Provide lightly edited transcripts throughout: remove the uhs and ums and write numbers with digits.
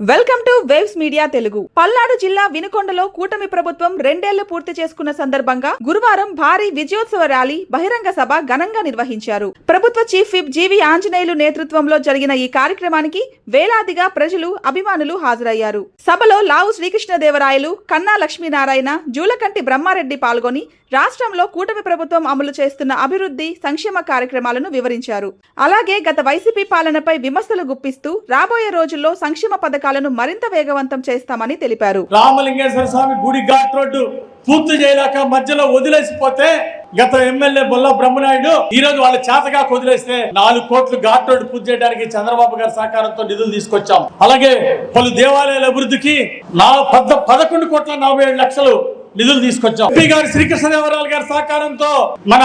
Welcome to waves media Telugu. Palnadu జిల్లా వినుకొండలో కూటమి ప్రభుత్వం 2 ఏళ్లు పూర్తి చేసుకున్న సందర్భంగా గురువారం భారీ విజయోత్సవ ర్యాలీ బహిరంగ సభ ఘనంగా నిర్వహించారు. ప్రభుత్వ చీఫ్ విప్ జీవి ఆంజనేయులు నేతృత్వంలో జరిగిన ఈ కార్యక్రమానికి వేలాదిగా ప్రజలు, అభిమానులు హాజరయ్యారు. సభలో లావు శ్రీకృష్ణదేవరాయలు, కన్నా లక్ష్మీనారాయణ, జూలకంటి బ్రహ్మారెడ్డి పాల్గొని రాష్ట్రంలో కూటమి ప్రభుత్వం అమలు చేస్తున్న అభివృద్ధి, సంక్షేమ కార్యక్రమాలను వివరించారు. అలాగే గత వైసీపీ పాలనపై విమర్శలు గుప్పిస్తూ రాబోయే రోజుల్లో సంక్షేమ పథకాలను మరింత వేగవంతం చేస్తామని తెలిపారు. రామలింగేశ్వర స్వామి గుడి ఘాట్ రోడ్డు పూర్తి చేయలేక మధ్యలో వదిలేసిపోతే గత ఎమ్మెల్యే బొల్ల బ్రహ్మనాయుడు ఈ రోజు వాళ్ళ చేతగా వదిలేస్తే 4 కోట్లు ఘాట్ రోడ్డు పూర్తి చేయడానికి చంద్రబాబు గారి సహకారంతో నిధులు తీసుకొచ్చాం. అలాగే పలు దేవాలయాల అభివృద్ధికి 11,47,00,000 నిధులు తీసుకొచ్చాం. ఎంపీ గారు శ్రీకృష్ణదేవరాయలు గారి సహకారంతో మన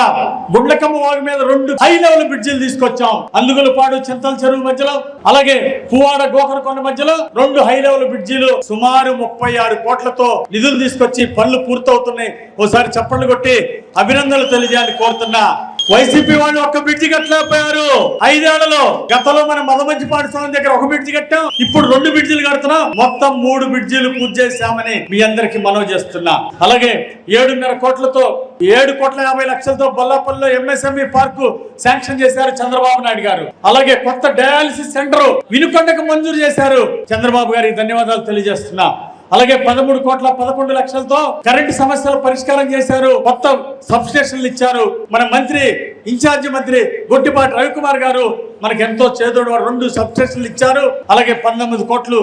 గుండ్లకమ్మ వాగు మీద 2 హై లెవెల్ బ్రిడ్జిలు తీసుకొచ్చాం. అందుగులపాడు చింతల చెరువు మధ్యలో, అలాగే పువ్వాడ గోకరకొండ మధ్యలో 2 హై లెవెల్ బ్రిడ్జిలు సుమారు 36 కోట్లతో నిధులు తీసుకొచ్చి పనులు పూర్తవుతున్నాయి. ఓసారి చప్పట్లు కొట్టి అభినందనలు తెలియజేయాలని కోరుతున్నా. వైసీపీ వాళ్ళు 1 బ్రిడ్జి కట్టలేకపోయారు 5 ఏళ్లలో. గతంలో మనం మదమంచిపాడు స్వామి దగ్గర 1 బ్రిడ్జి కట్టాం, ఇప్పుడు 2 బ్రిడ్జిలు కడుతున్నాం. మొత్తం 3 బ్రిడ్జిలు పూర్తి చేశామని మీ అందరికి మనవి చేస్తున్నా. అలాగే 7.5 కోట్లతో 7,50,00,000తో బొల్లాపల్లిలో ఎంఎస్ఎంఈ పార్కు శాంక్షన్ చేశారు చంద్రబాబు నాయుడు గారు. అలాగే కొత్త డయాలసిస్ సెంటర్ వినుకొండకు మంజూరు చేశారు. చంద్రబాబు గారికి ధన్యవాదాలు తెలియజేస్తున్నా. అలాగే 13,11,00,000తో కరెంటు సమస్యలు పరిష్కారం చేశారు. కొత్త సబ్ స్టేషన్లు ఇచ్చారు. మన మంత్రి, ఇన్ఛార్జి మంత్రి గొట్టిపాటి రవికుమార్ గారు మనకి ఎంతో చేదోడు 2 సబ్ స్టేషన్లు ఇచ్చారు. అలాగే 19 కోట్లు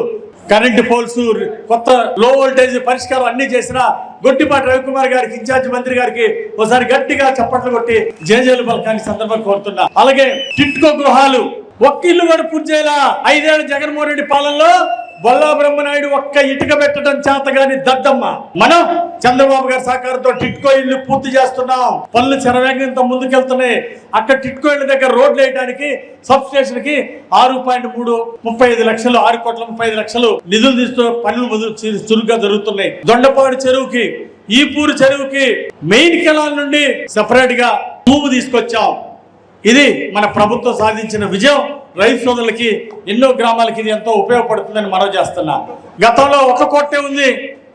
కరెంటు పోల్స్, కొత్త లో వోల్టేజ్ పరిష్కారం అన్ని చేసిన గొట్టిపాటి రవికుమార్ గారికి, ఇన్ఛార్జి మంత్రి గారికి ఒకసారి గట్టిగా చప్పట్లు కొట్టి జేజేలు పలకాన్ని సందర్భంగా కోరుతున్నా. అలాగే టిట్కో గృహాలు 1 ఇల్లు కూడా పూర్తి చేయాల. 5 ఏళ్ల జగన్మోహన్ రెడ్డి పాలనలో బొల్లా బ్రహ్మనాయుడు 1 ఇటుక పెట్టడం చేతగాని దద్దమ్మ. మనం చంద్రబాబు గారి సహకారంతో టిట్కో ఇల్లు పూర్తి చేస్తున్నాం. పనులు శరవేగంతో ముందుకెళ్తున్నాయి. అక్కడ టిట్కో ఇళ్ళ దగ్గర రోడ్లు వేయడానికి సబ్ స్టేషన్ కి 6.35 లక్షలు 6,35,00,000 నిధులు తీస్తూ పనులు చురుగ్గా జరుగుతున్నాయి. దొండపాడు చెరువుకి, ఈపూరు చెరువుకి మెయిన్ కెనాల్ నుండి సెపరేట్ గా భూమి తీసుకొచ్చాం. ఇది మన ప్రభుత్వం సాధించిన విజయం. రైతు సోదరులకి, ఎన్నో గ్రామాలకి ఇది ఎంతో ఉపయోగపడుతుందని మనవి చేస్తున్నా. గతంలో 1 కోర్టే ఉంది,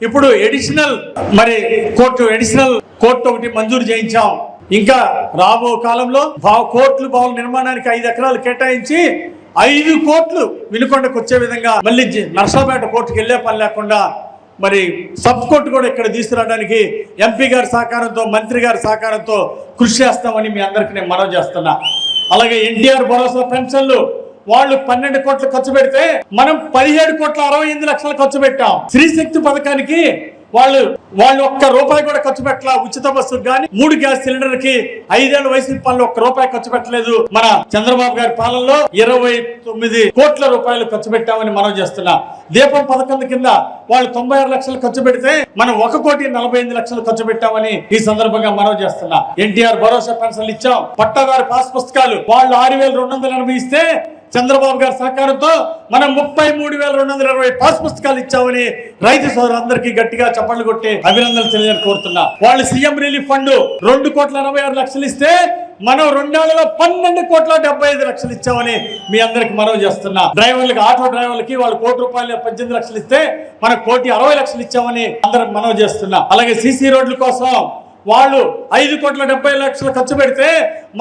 ఇప్పుడు ఎడిషనల్ కోర్టు ఒకటి మంజూరు చేయించాం. ఇంకా రాబో కాలంలో కోర్టులు భవన నిర్మాణానికి 5 ఎకరాలు కేటాయించి 5 కోట్లు వినుకొండకు వచ్చే విధంగా మళ్ళీ నర్సాపేట కోర్టుకు వెళ్లే పని లేకుండా మరి సబ్ కోర్టు కూడా ఇక్కడ తీసుకురావడానికి ఎంపీ గారి సహకారంతో, మంత్రి గారి సహకారంతో కృషి చేస్తామని మీ అందరికి నేను మనవి చేస్తున్నా. అలాగే ఎన్టీఆర్ భరోసా పెన్షన్లు వాళ్ళు 12 కోట్లు ఖర్చు పెడితే మనం 17,68,00,000 ఖర్చు పెట్టాం. స్త్రీశక్తి పథకానికి వాళ్ళు 1 రూపాయి కూడా ఖర్చు పెట్టాల. ఉచిత బస్సుకు గానీ 3 గ్యాస్ సిలిండర్ కి 5 ఏళ్ల వయసు పనులు 1 రూపాయి ఖర్చు పెట్టలేదు. మన చంద్రబాబు గారి పాలనలో 29 కోట్ల రూపాయలు ఖర్చు పెట్టామని మనం చేస్తున్నా. దీపం పథకం కింద వాళ్ళు 96 లక్షలు ఖర్చు పెడితే మనం 1,48,00,000 ఖర్చు పెట్టామని ఈ సందర్భంగా మనం చేస్తున్నా. ఎన్టీఆర్ భరోసా పెన్షన్లు ఇచ్చాం. పట్టాదారు పాస్ పుస్తకాలు వాళ్ళు 6,280 ఇస్తే చంద్రబాబు గారి సహకారంతో మనం 33,220 పాస్ పుస్తకాలు ఇచ్చామని రైతు సోదరులందరికీ గట్టిగా చప్పట్లు కొట్టి అభినందనలు తెలియజేయాలని కోరుతున్నా. వాళ్ళు సీఎం రిలీఫ్ ఫండ్ 2,86,00,000 ఇస్తే మనం 2 ఏళ్లలో 12,75,00,000 ఇచ్చామని మీ అందరికి మనవి చేస్తున్నా. డ్రైవర్లకి, ఆటో డ్రైవర్లకి వాళ్ళు ₹1,18,00,000 ఇస్తే మనం 1,60,00,000 ఇచ్చామని అందరికి మనవి చేస్తున్నా. అలాగే సీసీ రోడ్ల కోసం వాళ్ళు 5,70,00,000 ఖర్చు పెడితే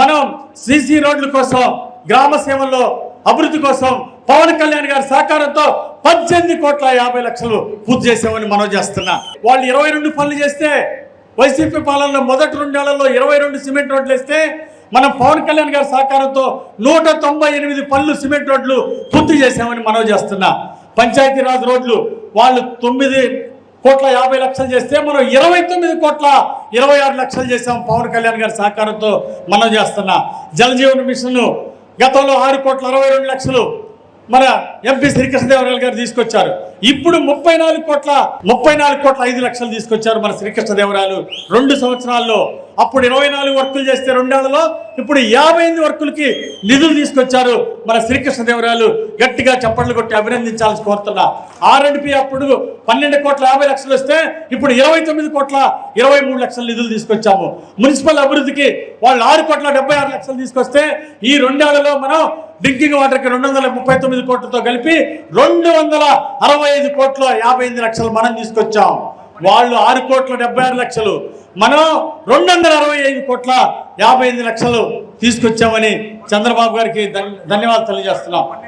మనం సీసీ రోడ్ల కోసం, గ్రామ సేవల్లో అభివృద్ధి కోసం పవన్ కళ్యాణ్ గారి సహకారంతో 18,50,00,000 పూర్తి చేసామని మనం చేస్తున్నా. వాళ్ళు 22 పనులు చేస్తే, వైసీపీ పాలనలో మొదటి 2 ఏళ్లలో 22 సిమెంట్ రోడ్లు వేస్తే మనం పవన్ కళ్యాణ్ గారి సహకారంతో 198 పనులు సిమెంట్ రోడ్లు పూర్తి చేసామని మనం చేస్తున్నా. పంచాయతీరాజ్ రోడ్లు వాళ్ళు 9,50,00,000 చేస్తే మనం 29,26,00,000 చేసాం పవన్ కళ్యాణ్ గారి సహకారంతో మనం చేస్తున్నా. జల జీవన్ మిషన్ గతంలో 6,62,00,000 మన ఎంపీ శ్రీకృష్ణదేవరాయలు గారు తీసుకొచ్చారు. ఇప్పుడు 34,05,00,000 తీసుకొచ్చారు మన శ్రీకృష్ణదేవరాయలు. 2 సంవత్సరాల్లో అప్పుడు 24 వర్కులు చేస్తే 2 ఏళ్లలో ఇప్పుడు 58 వర్కులకి నిధులు తీసుకొచ్చారు మన శ్రీకృష్ణదేవరాయలు. గట్టిగా చప్పట్లు కొట్టి అభినందించాలని కోరుతున్నా. R&P అప్పుడు 12,50,00,000 వస్తే ఇప్పుడు 29,23,00,000 నిధులు తీసుకొచ్చాము. మున్సిపల్ అభివృద్ధికి వాళ్ళు 6,76,00,000 తీసుకొస్తే ఈ 2 ఏళ్లలో మనం డ్రింకింగ్ వాటర్కి 239 కోట్లతో కలిపి 265 కోట్ల 58 లక్షలు మనం తీసుకొచ్చాం. వాళ్ళు 6,76,00,000, మనం 265 కోట్ల 58 లక్షలు తీసుకొచ్చామని చంద్రబాబు గారికి ధన్యవాదాలు తెలియజేస్తున్నాం.